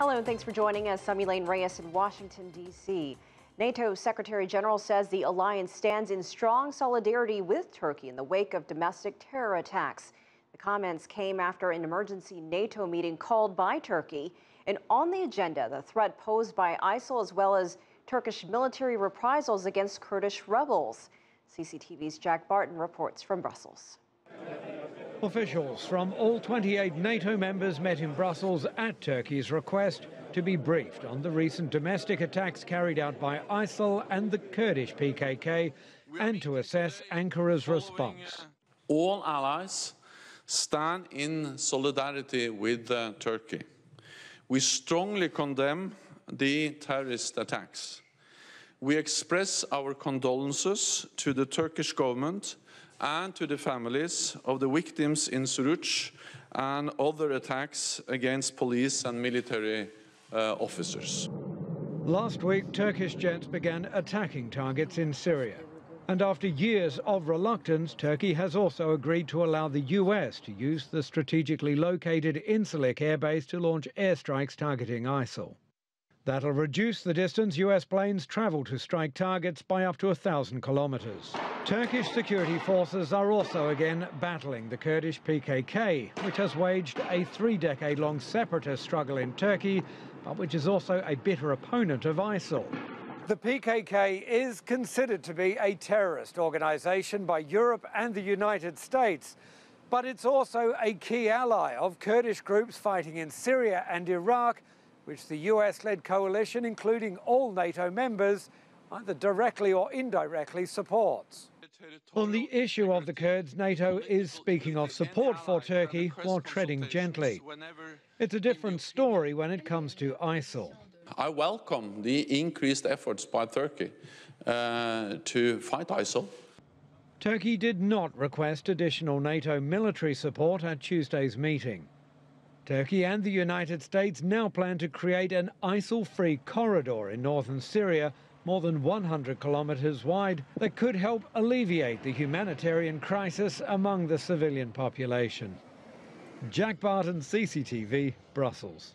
Hello, and thanks for joining us. I'm Elaine Reyes in Washington, D.C. NATO Secretary General says the alliance stands in strong solidarity with Turkey in the wake of domestic terror attacks. The comments came after an emergency NATO meeting called by Turkey. And on the agenda, the threat posed by ISIL as well as Turkish military reprisals against Kurdish rebels. CCTV's Jack Barton reports from Brussels. Officials from all 28 NATO members met in Brussels at Turkey's request to be briefed on the recent domestic attacks carried out by ISIL and the Kurdish PKK and to assess Ankara's response. All allies stand in solidarity with Turkey. We strongly condemn the terrorist attacks. We express our condolences to the Turkish government and to the families of the victims in Suruç and other attacks against police and military officers. Last week, Turkish jets began attacking targets in Syria. And after years of reluctance, Turkey has also agreed to allow the US to use the strategically located Incirlik airbase to launch airstrikes targeting ISIL. That'll reduce the distance US planes travel to strike targets by up to 1,000 kilometers. Turkish security forces are also again battling the Kurdish PKK, which has waged a 3-decade-long separatist struggle in Turkey, but which is also a bitter opponent of ISIL. The PKK is considered to be a terrorist organization by Europe and the United States, but it's also a key ally of Kurdish groups fighting in Syria and Iraq, which the US-led coalition, including all NATO members, either directly or indirectly supports. On the issue of the Kurds, NATO is speaking of support for Turkey while treading gently. It's a different story when it comes to ISIL. I welcome the increased efforts by Turkey to fight ISIL. Turkey did not request additional NATO military support at Tuesday's meeting. Turkey and the United States now plan to create an ISIL-free corridor in northern Syria, more than 100 kilometers wide, that could help alleviate the humanitarian crisis among the civilian population. Jack Barton, CCTV, Brussels.